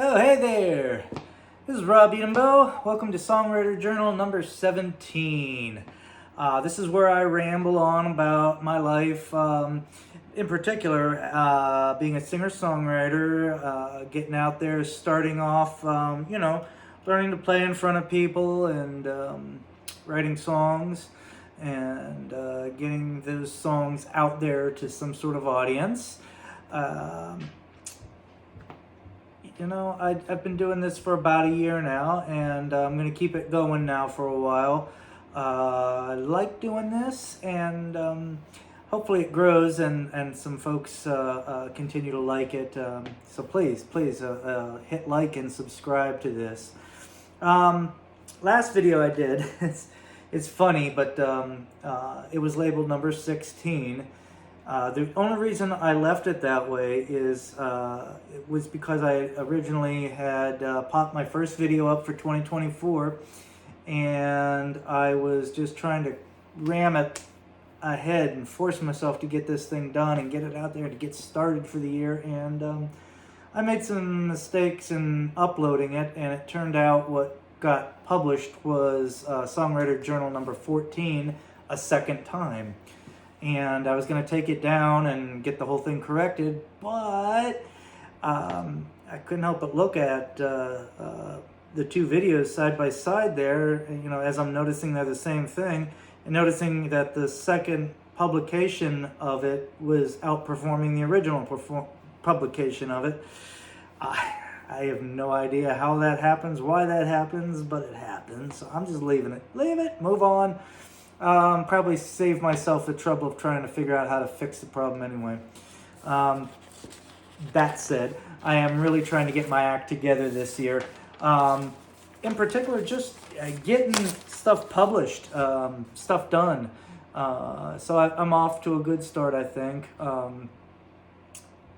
Oh, hey there! This is Rob Edenbo. Welcome to Songwriters Journal number 17. This is where I ramble on about my life, in particular, being a singer-songwriter, getting out there, starting off, learning to play in front of people and writing songs and getting those songs out there to some sort of audience. I've been doing this for about a year now, and I'm going to keep it going now for a while. I like doing this, and hopefully it grows and some folks continue to like it. So please hit like and subscribe to this. Last video I did, it's funny, but it was labeled number 16. The only reason I left it that way is it was because I originally had popped my first video up for 2024, and I was just trying to ram it ahead and force myself to get this thing done and get it out there to get started for the year. And I made some mistakes in uploading it, and it turned out what got published was Songwriters Journal number 14 a second time. And I was going to take it down and get the whole thing corrected, but I couldn't help but look at the two videos side by side there, as I'm noticing they're the same thing, and noticing that the second publication of it was outperforming the original publication of it. I have no idea how that happens, why that happens, but it happens. So I'm just leaving it. Leave it, move on. Probably save myself the trouble of trying to figure out how to fix the problem anyway. That said, I am really trying to get my act together this year. In particular, just getting stuff published, stuff done. So I'm off to a good start, I think.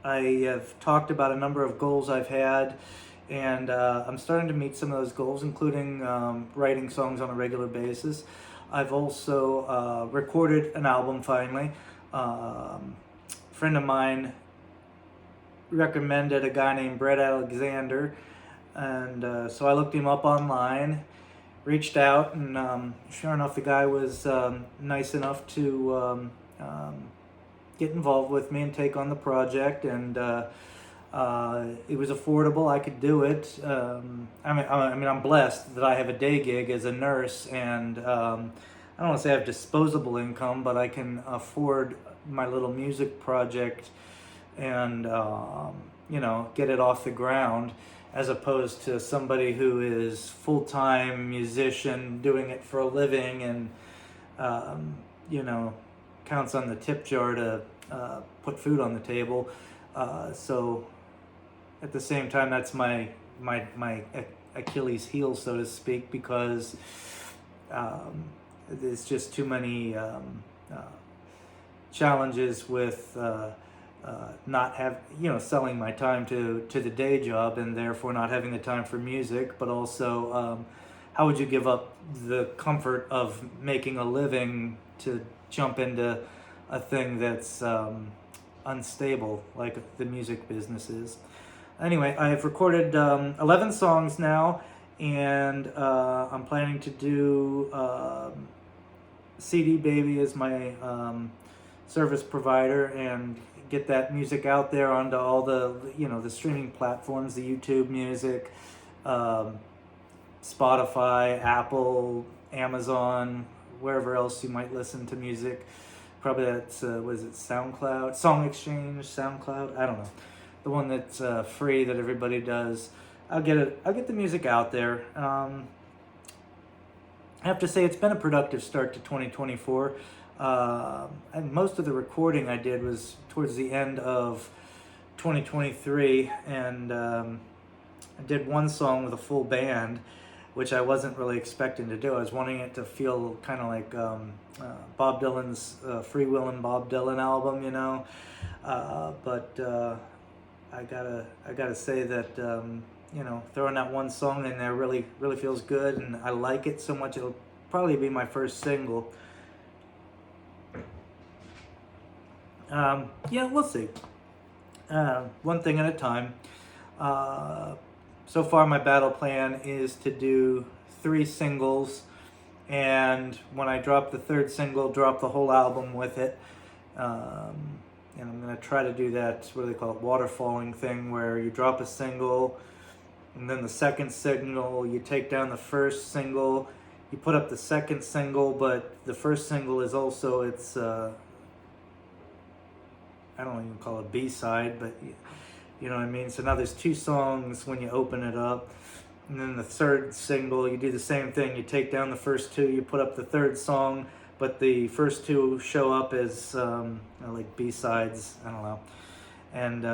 I have talked about a number of goals I've had, and I'm starting to meet some of those goals, including writing songs on a regular basis. I've also recorded an album finally. A friend of mine recommended a guy named Brett Alexander, and so I looked him up online, reached out, and sure enough, the guy was nice enough to get involved with me and take on the project, and it was affordable. I could do it. I'm blessed that I have a day gig as a nurse, and I don't want to say I have disposable income, but I can afford my little music project and get it off the ground, as opposed to somebody who is full-time musician doing it for a living and counts on the tip jar to put food on the table. So at the same time, that's my Achilles heel, so to speak, because there's just too many challenges with not selling my time to the day job, and therefore not having the time for music, but also how would you give up the comfort of making a living to jump into a thing that's unstable like the music business is. Anyway, I have recorded 11 songs now, and I'm planning to do CD Baby as my service provider and get that music out there onto all the the streaming platforms, the YouTube Music, Spotify, Apple, Amazon, wherever else you might listen to music. Probably that's was it SoundCloud, Song Exchange, SoundCloud, I don't know, the one that's free that everybody does. I'll get the music out there. I have to say it's been a productive start to 2024. And most of the recording I did was towards the end of 2023, and I did one song with a full band, which I wasn't really expecting to do. I was wanting it to feel kind of like Bob Dylan's Free Willin' Bob Dylan album, but I gotta say that throwing that one song in there really feels good, and I like it so much it'll probably be my first single. We'll see. One thing at a time. so far my battle plan is to do 3 singles, and when I drop the 3rd single, drop the whole album with it. And I'm going to try to do that, what do they call it, waterfalling thing, where you drop a single, and then the 2nd single, you take down the 1st single, you put up the 2nd single, but the 1st single is also its, I don't even call it B-side, but you know what I mean? So now there's 2 songs when you open it up. And then the 3rd single, you do the same thing. You take down the first 2, you put up the 3rd song, but the first 2 show up as like B-sides. I don't know. And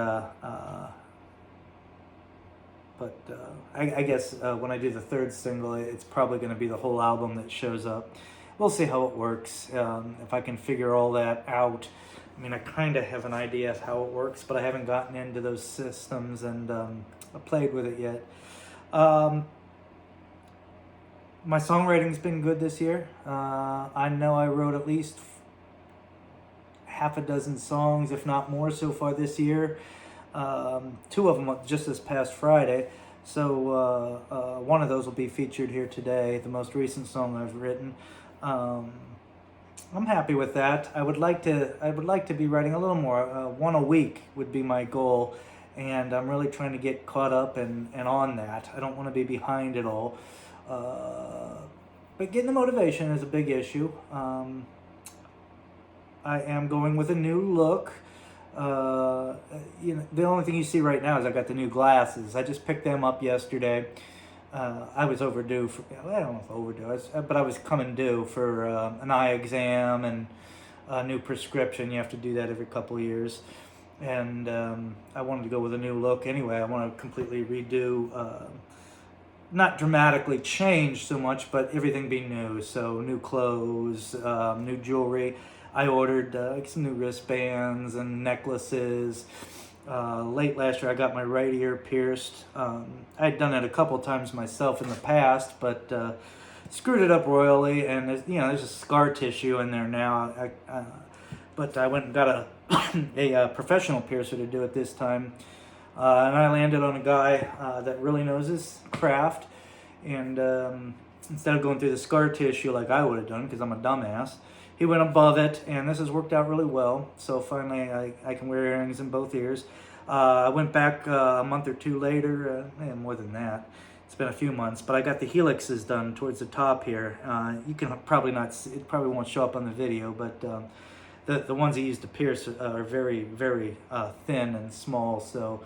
I guess when I do the 3rd single, it's probably going to be the whole album that shows up. We'll see how it works. If I can figure all that out. I mean, I kind of have an idea of how it works, but I haven't gotten into those systems and played with it yet. My songwriting's been good this year. I know I wrote at least half a dozen songs, if not more, so far this year. 2 of them just this past Friday. So one of those will be featured here today, the most recent song I've written. I'm happy with that. I would like to be writing a little more. 1 a week would be my goal, and I'm really trying to get caught up and on that. I don't want to be behind at all. But getting the motivation is a big issue. I am going with a new look. You know, the only thing you see right now is I got the new glasses. I just picked them up yesterday. I was overdue for, I don't know if overdue, but I was coming due for an eye exam and a new prescription. You have to do that every couple of years. And I wanted to go with a new look anyway. I want to completely redo, not dramatically change so much, but everything be new. So new clothes, new jewelry. I ordered some new wristbands and necklaces. Late last year, I got my right ear pierced. I'd done it a couple times myself in the past, but screwed it up royally, and there's just scar tissue in there now. But I went and got a professional piercer to do it this time, and I landed on a guy that really knows his craft. And instead of going through the scar tissue like I would have done, because I'm a dumbass, he went above it, and this has worked out really well. So finally, I can wear earrings in both ears. I went back a month or 2 later, more than that. It's been a few months, but I got the helixes done towards the top here. You can probably not see, it probably won't show up on the video, but the ones I used to pierce are very, very thin and small. So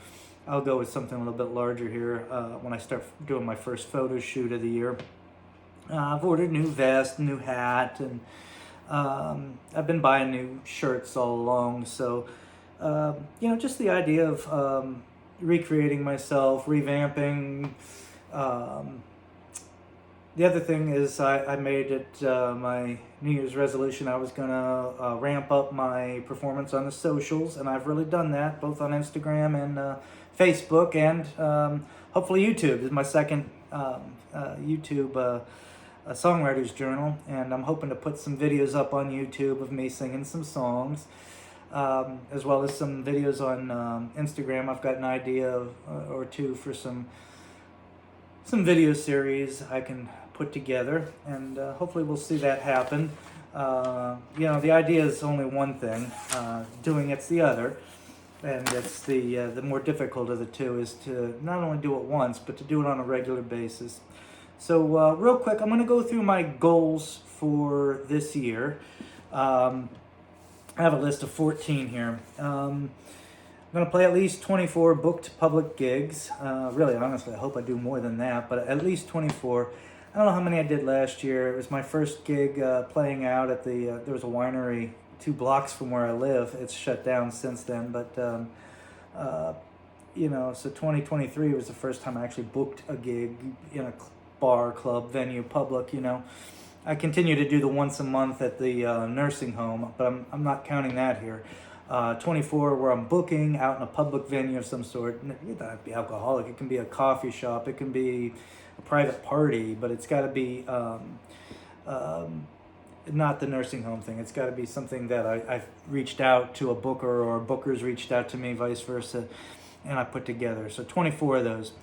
I'll go with something a little bit larger here when I start doing my first photo shoot of the year. I've ordered a new vest, new hat, and I've been buying new shirts all along. So, just the idea of recreating myself, revamping. The other thing is I made it my New Year's resolution. I was going to ramp up my performance on the socials, and I've really done that, both on Instagram and Facebook, and hopefully YouTube. This is my second YouTube Songwriters Journal, and I'm hoping to put some videos up on YouTube of me singing some songs, as well as some videos on Instagram. I've got an idea or 2 for some video series I can put together, and hopefully we'll see that happen. The idea is only one thing, doing it's the other, and it's the more difficult of the 2 is to not only do it once, but to do it on a regular basis. So real quick, I'm going to go through my goals for this year. I have a list of 14 here. I'm going to play at least 24 booked public gigs. Really, honestly, I hope I do more than that, but at least 24. I don't know how many I did last year. It was my first gig playing out at there was a winery 2 blocks from where I live. It's shut down since then, but so 2023 was the first time I actually booked a gig in a bar, club, venue, public. I continue to do the once a month at the nursing home, but I'm not counting that here. 24 where I'm booking out in a public venue of some sort. It doesn't have to be alcoholic. It can be a coffee shop. It can be a private party, but it's got to be not the nursing home thing. It's got to be something that I've reached out to a booker, or bookers reached out to me, vice versa, and I put together. So 24 of those.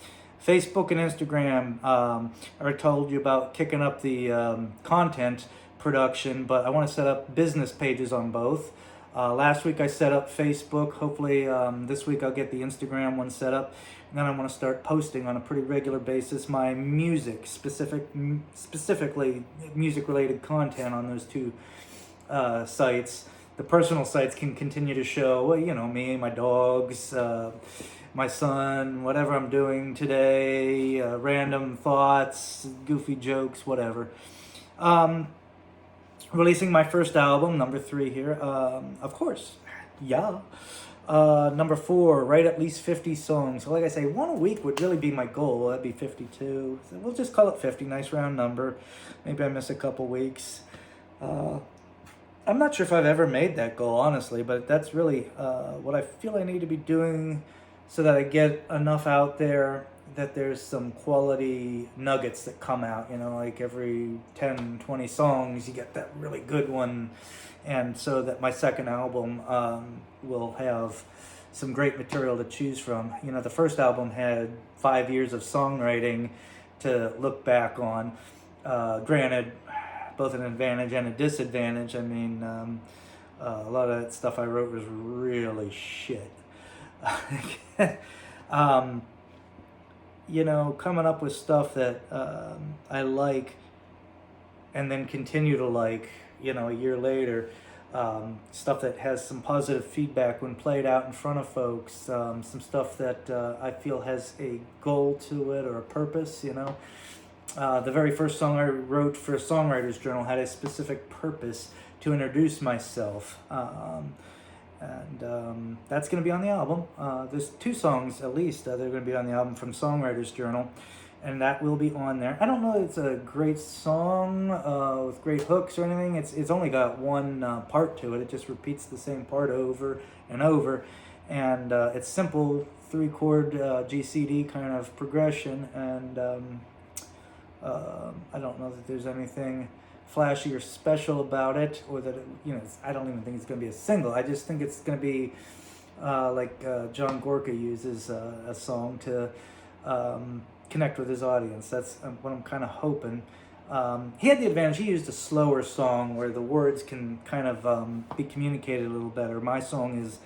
Facebook and Instagram. I already told you about kicking up the content production, but I want to set up business pages on both. Last week I set up Facebook. Hopefully this week I'll get the Instagram one set up. And then I want to start posting on a pretty regular basis my specifically music-related content on those two sites. The personal sites can continue to show, well, you know, me, my dogs, my son, whatever I'm doing today, random thoughts, goofy jokes, whatever. Releasing my first album, number 3 here, of course, yeah. Number 4, write at least 50 songs. So like I say, one a week would really be my goal. That'd be 52. So we'll just call it 50, nice round number. Maybe I miss a couple weeks. I'm not sure if I've ever made that goal, honestly, but that's really what I feel I need to be doing so that I get enough out there that there's some quality nuggets that come out, you know, like every 10, 20 songs, you get that really good one. And so that my second album will have some great material to choose from. You know, the first album had 5 years of songwriting to look back on. Granted, both an advantage and a disadvantage. I mean, a lot of that stuff I wrote was really shit. You know, coming up with stuff that I like and then continue to like, you know, a year later, stuff that has some positive feedback when played out in front of folks, some stuff that I feel has a goal to it or a purpose, you know. The very first song I wrote for Songwriters Journal had a specific purpose to introduce myself. And that's going to be on the album. There's 2 songs at least that are going to be on the album from Songwriters Journal, and that will be on there. I don't know if it's a great song with great hooks or anything. It's only got one part to it. It just repeats the same part over and over, and it's simple 3-chord GCD kind of progression, and I don't know that there's anything flashy or special about it, or that it, you know, I don't even think it's going to be a single. I just think it's going to be like John Gorka uses a song to connect with his audience. That's what I'm kind of hoping. He had the advantage, he used a slower song where the words can kind of be communicated a little better. My song is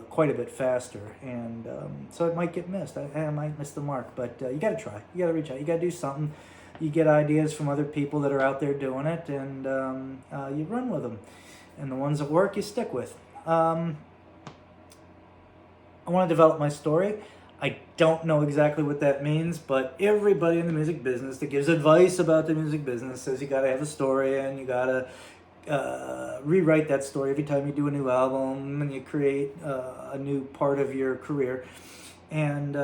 quite a bit faster, and so it might get missed. I might miss the mark, but you got to try. You got to reach out. You got to do something. You get ideas from other people that are out there doing it, and you run with them. And the ones that work, you stick with. I want to develop my story. I don't know exactly what that means, but everybody in the music business that gives advice about the music business says you got to have a story, and you got to rewrite that story every time you do a new album and you create a new part of your career. And,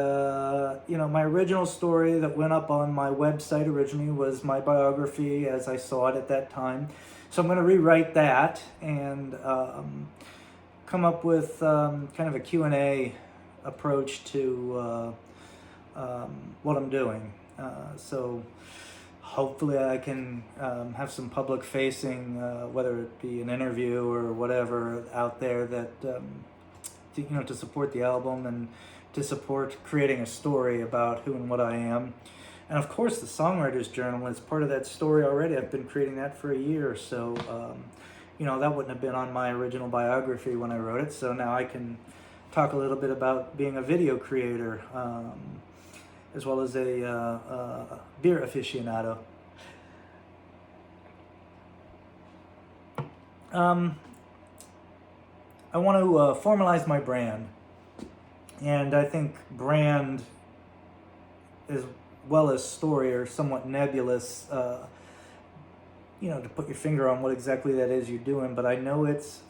you know, my original story that went up on my website originally was my biography as I saw it at that time. So I'm going to rewrite that and come up with kind of a Q&A approach to what I'm doing. So hopefully I can have some public facing, whether it be an interview or whatever out there that, you know, to support the album and to support creating a story about who and what I am. And of course, the Songwriters Journal is part of that story already. I've been creating that for a year, so you know, that wouldn't have been on my original biography when I wrote it. So now I can talk a little bit about being a video creator, as well as a beer aficionado. I want to formalize my brand. And I think brand as well as story are somewhat nebulous, you know, to put your finger on what exactly that is you're doing. But I know it's,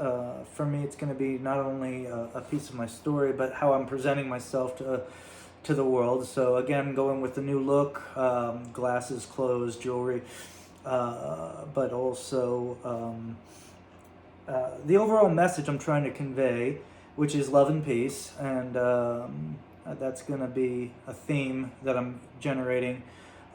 for me, it's going to be not only a piece of my story, but how I'm presenting myself to the world. So again, going with the new look, glasses, clothes, jewelry, but also the overall message I'm trying to convey, which is love and peace, and that's going to be a theme that I'm generating.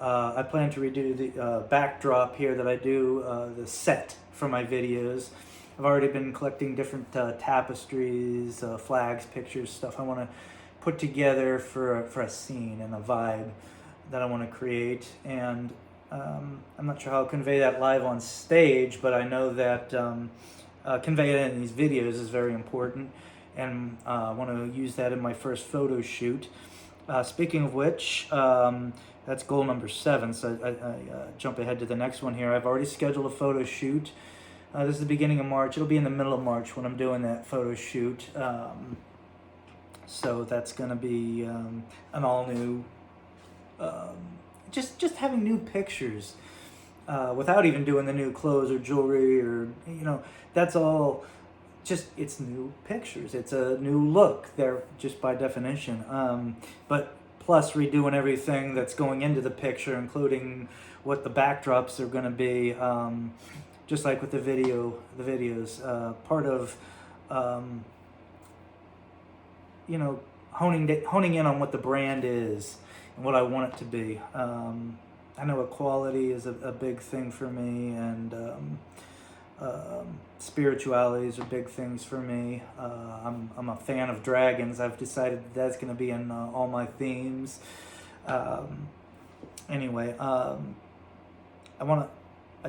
I plan to redo the backdrop here that I do, the set for my videos. I've already been collecting different tapestries, flags, pictures, stuff. I want to put together for a scene and a vibe that I want to create. And I'm not sure how I'll convey that live on stage, but I know that convey it in these videos is very important, and I want to use that in my first photo shoot. Speaking of which, that's goal number 7, so I jump ahead to the next one here. I've already scheduled a photo shoot. This is the beginning of March. It'll be in the middle of March when I'm doing that photo shoot. So that's going to be an all-new, just having new pictures without even doing the new clothes or jewelry or, that's all just, it's new pictures. It's a new look there just by definition. But plus redoing everything that's going into the picture, including what the backdrops are going to be, just like with the videos. Part of, honing in on what the brand is and what I want it to be. I know equality is a big thing for me, and spiritualities are big things for me. I'm a fan of dragons. I've decided that's going to be in all my themes. Anyway, I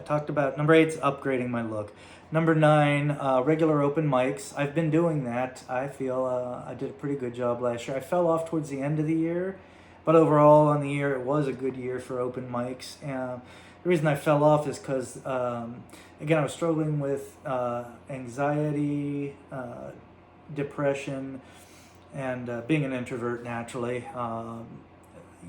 talked about number 8 is upgrading my look. Number 9, regular open mics. I've been doing that. I feel I did a pretty good job last year. I fell off towards the end of the year, but overall on the year it was a good year for open mics. And the reason I fell off is because, again, I was struggling with anxiety, depression, and being an introvert naturally.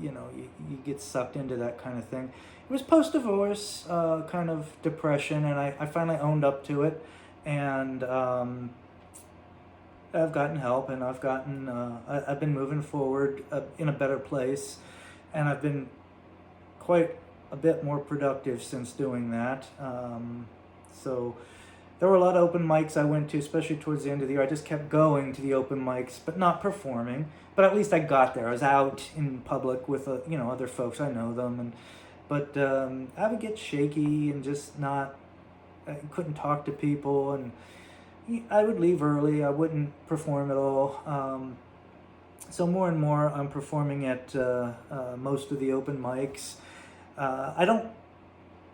You get sucked into that kind of thing. It was post-divorce kind of depression, and I finally owned up to it, and I've gotten help, and I've been moving forward in a better place, and I've been quite a bit more productive since doing that. So there were a lot of open mics I went to, especially towards the end of the year. I just kept going to the open mics, but not performing. But at least I got there. I was out in public with other folks. I know them, but I would get shaky and I couldn't talk to people, and I would leave early. I wouldn't perform at all. So more and more, I'm performing at most of the open mics. I don't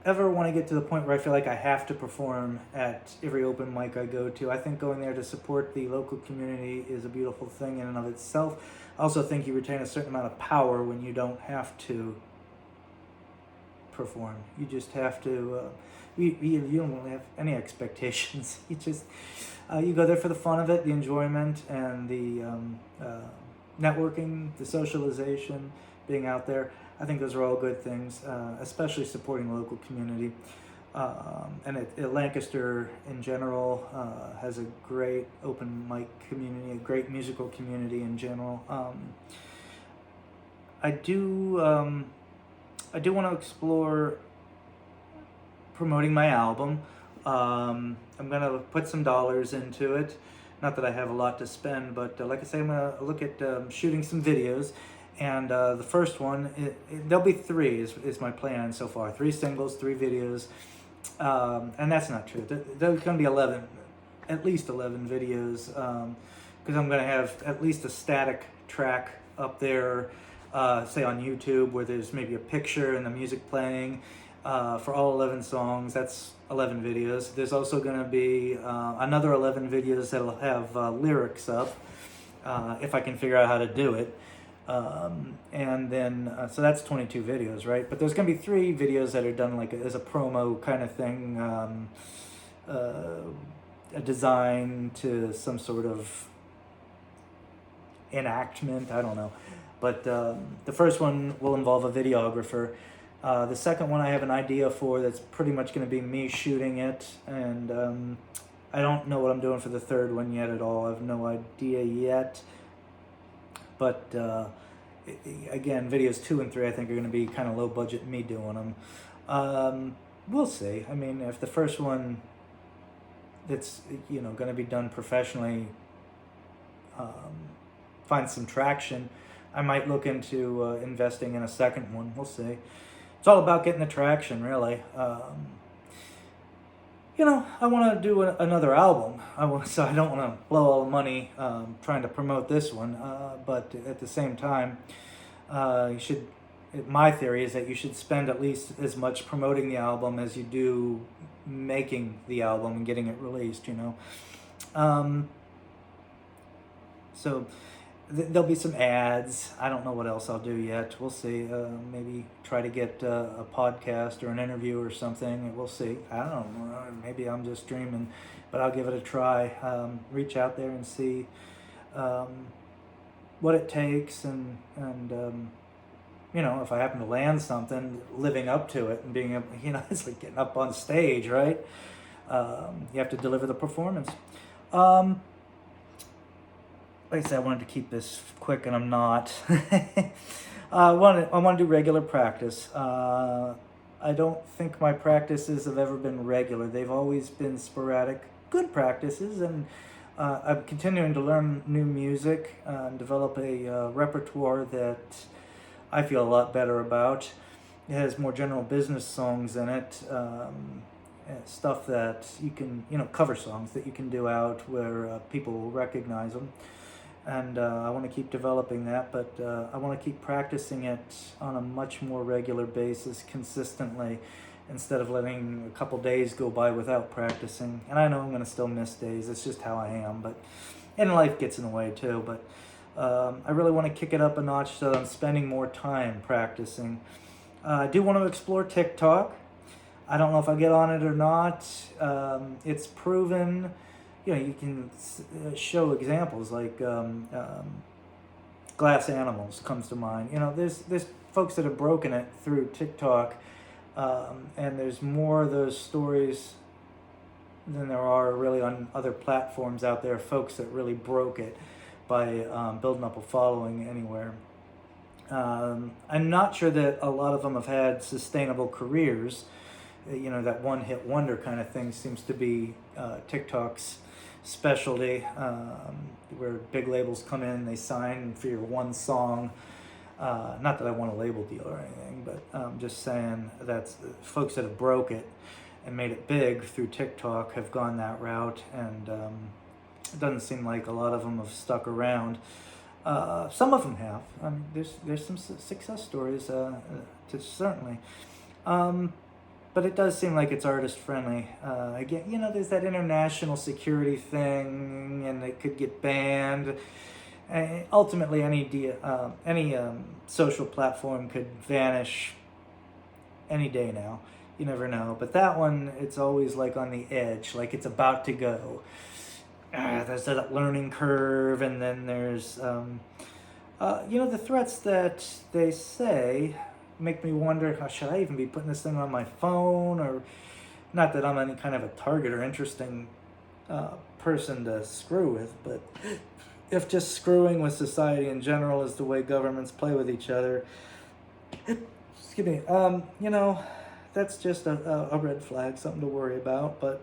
ever want to get to the point where I feel like I have to perform at every open mic I go to. I think going there to support the local community is a beautiful thing in and of itself. I also think you retain a certain amount of power when you don't have to perform. You just have to, you don't really have any expectations. You go there for the fun of it, the enjoyment, and the networking, the socialization, being out there. I think those are all good things, especially supporting the local community. And Lancaster in general has a great open mic community, a great musical community in general. I do want to explore promoting my album. I'm going to put some dollars into it. Not that I have a lot to spend, but like I say, I'm going to look at shooting some videos. And the first one, there'll be 3 is my plan so far. 3 singles, 3 videos. And that's not true. There's going to be at least 11 videos, because I'm going to have at least a static track up there, say on YouTube, where there's maybe a picture and the music playing for all 11 songs. That's 11 videos. There's also going to be another 11 videos that'll have lyrics up, if I can figure out how to do it. And then, so that's 22 videos, right? But there's going to be 3 videos that are done like as a promo kind of thing, a design to some sort of enactment, I don't know. But the first one will involve a videographer. The second one I have an idea for that's pretty much going to be me shooting it, and I don't know what I'm doing for the third one yet at all. I have no idea yet. But again, videos 2 and 3 I think are going to be kind of low budget, me doing them. We'll see. I mean, if the first one that's going to be done professionally finds some traction, I might look into investing in a second one. We'll see. It's all about getting the traction, really. I want to do another album. So I don't want to blow all the money trying to promote this one. But at the same time, you should. My theory is that you should spend at least as much promoting the album as you do making the album and getting it released. So there'll be some ads. I don't know what else I'll do yet. We'll see. Maybe try to get a podcast or an interview or something. We'll see. I don't know. Maybe I'm just dreaming, but I'll give it a try. Reach out there and see what it takes, and if I happen to land something, living up to it and being able, it's like getting up on stage, right? You have to deliver the performance. Like I said, I wanted to keep this quick, and I'm not. I want to do regular practice. I don't think my practices have ever been regular. They've always been sporadic, good practices, and I'm continuing to learn new music and develop a repertoire that I feel a lot better about. It has more general business songs in it, stuff that you can, cover songs that you can do out where people will recognize them. And I want to keep developing that, but I want to keep practicing it on a much more regular basis, consistently, instead of letting a couple days go by without practicing. And I know I'm going to still miss days. It's just how I am, and life gets in the way too. But I really want to kick it up a notch so that I'm spending more time practicing. I do want to explore TikTok. I don't know if I get on it or not. It's proven. You can show examples like Glass Animals comes to mind. There's folks that have broken it through TikTok, and there's more of those stories than there are really on other platforms out there. Folks that really broke it by building up a following anywhere. I'm not sure that a lot of them have had sustainable careers. That one-hit wonder kind of thing seems to be TikTok's specialty, where big labels come in, they sign for your one song. Not that I want a label deal or anything, but I'm just saying that folks that have broke it and made it big through TikTok have gone that route, and it doesn't seem like a lot of them have stuck around. Some of them have. There's some success stories, certainly. But it does seem like it's artist friendly. Again, there's that international security thing, and it could get banned. Ultimately, any social platform could vanish any day now. You never know. But that one, it's always like on the edge, like it's about to go. There's that learning curve, and then there's, the threats that they say make me wonder, should I even be putting this thing on my phone? Or not that I'm any kind of a target or interesting person to screw with, but if just screwing with society in general is the way governments play with each other, excuse me, that's just a red flag, something to worry about. But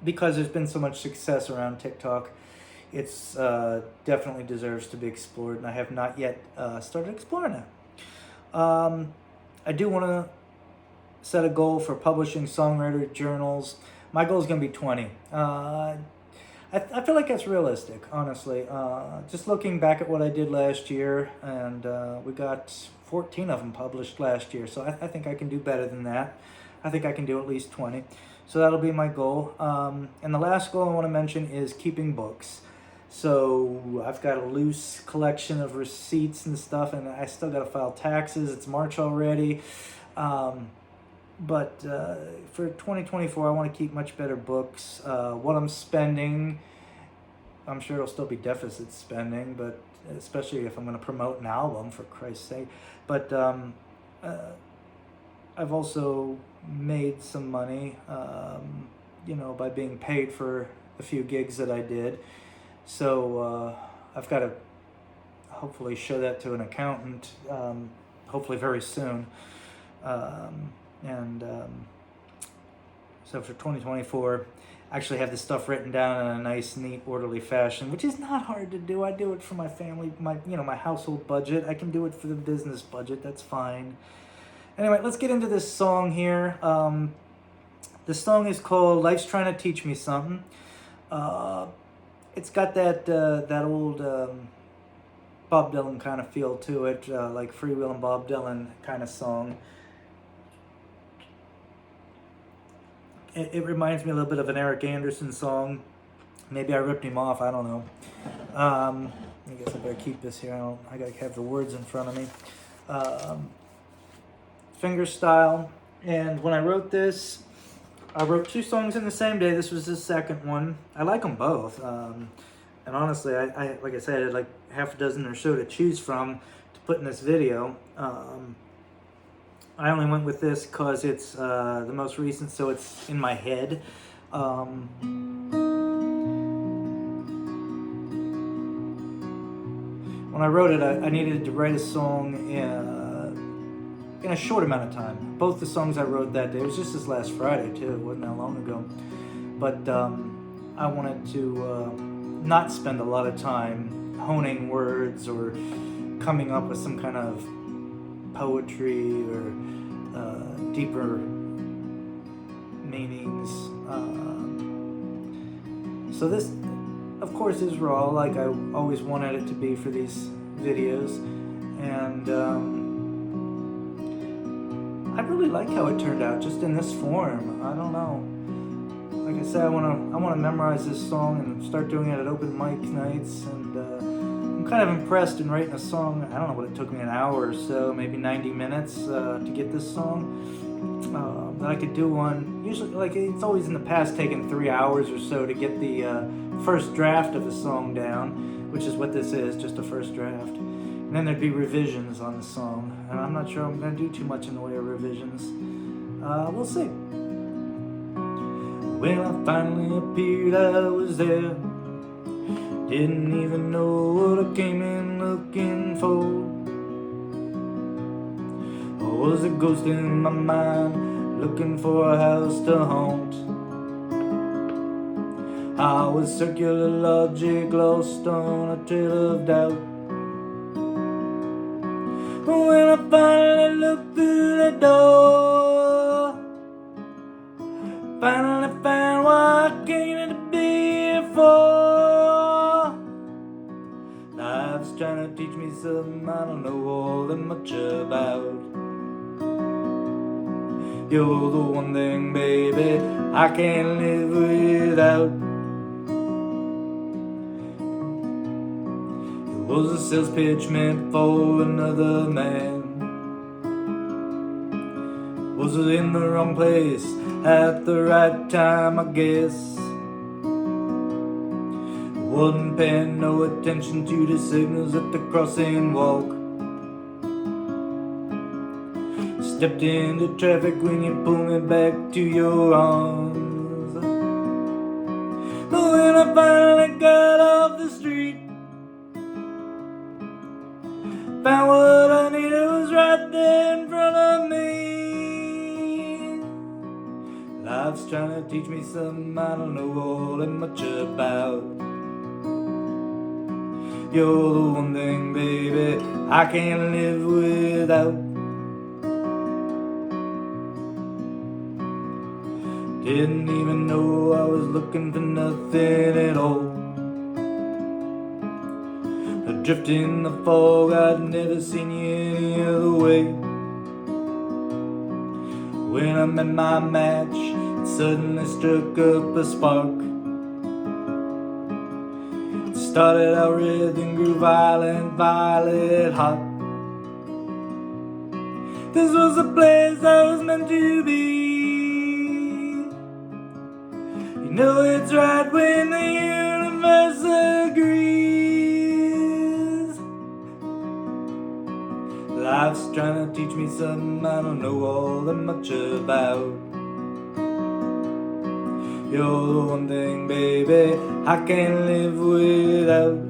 because there's been so much success around TikTok, it's definitely deserves to be explored, and I have not yet started exploring it. I do want to set a goal for publishing Songwriters Journals. My goal is going to be 20. I feel like that's realistic, honestly. Just looking back at what I did last year, and we got 14 of them published last year, so I think I can do better than that. I think I can do at least 20. So that'll be my goal. And the last goal I want to mention is keeping books. So I've got a loose collection of receipts and stuff, and I still got to file taxes. It's March already. But for 2024, I want to keep much better books. What I'm spending, I'm sure it'll still be deficit spending, but especially if I'm going to promote an album, for Christ's sake. But I've also made some money, by being paid for the few gigs that I did. So I've got to hopefully show that to an accountant, hopefully very soon. So for 2024, I actually have this stuff written down in a nice, neat, orderly fashion, which is not hard to do. I do it for my family, my household budget. I can do it for the business budget. That's fine. Anyway, let's get into this song here. The song is called "Life's Trying to Teach Me Something." It's got that old Bob Dylan kind of feel to it, like freewheeling Bob Dylan kind of song. It reminds me a little bit of an Eric Anderson song. Maybe I ripped him off. I don't know. I guess I better keep this here. I gotta have the words in front of me. Fingerstyle. And when I wrote this, I wrote 2 songs in the same day. This was the second one. I like them both. And honestly, I like I said, I had like half a dozen or so to choose from to put in this video. I only went with this because it's the most recent, so it's in my head. When I wrote it, I needed to write a song in a short amount of time. Both the songs I wrote that day, it was just this last Friday too, it wasn't that long ago. But I wanted to not spend a lot of time honing words or coming up with some kind of poetry or deeper meanings. So this, of course, is raw, like I always wanted it to be for these videos, and I really like how it turned out, just in this form. I don't know. Like I said, I want to memorize this song and start doing it at open mic nights, and I'm kind of impressed in writing a song. I don't know what it took me, an hour or so, maybe 90 minutes to get this song. That I could do one, usually, like it's always in the past taken 3 hours or so to get the first draft of a song down, which is what this is, just a first draft. And then there'd be revisions on the song, and I'm not sure I'm going to do too much in the way of revisions. We'll see. When I finally appeared, I was there. Didn't even know what I came in looking for. Or was a ghost in my mind, looking for a house to haunt? I was circular logic, lost on a trail of doubt. When I finally looked through the door, finally found what I came to be here for. Life's trying to teach me something I don't know all that much about. You're the one thing, baby, I can't live without. It was a sales pitch meant for another man. Was in the wrong place at the right time, I guess. Wasn't paying no attention to the signals at the crossing walk. Stepped into traffic when you pulled me back to your arms. But when I finally got off the street, found what I needed was right there in front of me. Life's trying to teach me something I don't know all that much about. You're the one thing, baby, I can't live without. Didn't even know I was looking for nothing at all. Adrift in the fog, I'd never seen you any other way. When I met my match, it suddenly struck up a spark. It started out red, then grew violent, violet hot. This was the place I was meant to be. You know it's right when the universe agrees. Life's trying to teach me something I don't know all that much about. You're the one thing, baby, I can't live without.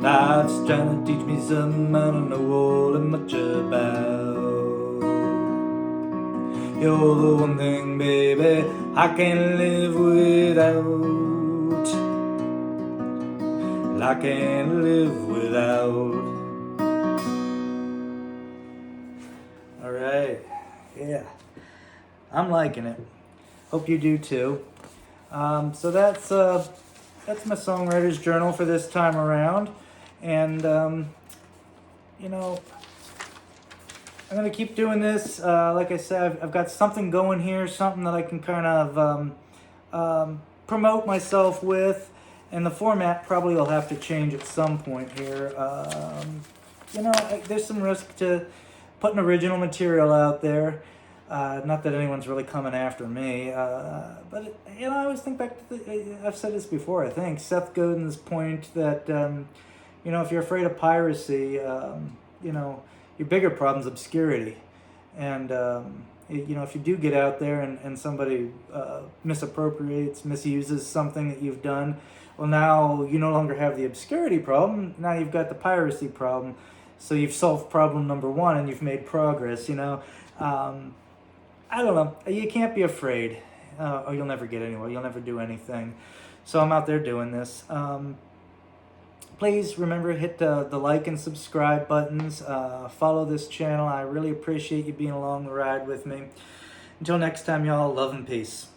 Life's trying to teach me something I don't know all that much about. You're the one thing, baby, I can't live without. that I can't live without. All right, yeah, I'm liking it. Hope you do too. So that's my Songwriters Journal for this time around, and you know, I'm gonna keep doing this. Like I said, I've got something going here, something that I can kind of promote myself with, and the format probably will have to change at some point here. There's some risk to putting original material out there. Not that anyone's really coming after me, but I always think back to I've said this before, I think, Seth Godin's point that, if you're afraid of piracy, your bigger problem's obscurity. And, if you do get out there and somebody misappropriates, misuses something that you've done, well, now you no longer have the obscurity problem, now you've got the piracy problem. So you've solved problem number one and you've made progress, I don't know. You can't be afraid, or you'll never get anywhere. You'll never do anything. So I'm out there doing this. Please remember, hit the like and subscribe buttons. Follow this channel. I really appreciate you being along the ride with me. Until next time, y'all, love and peace.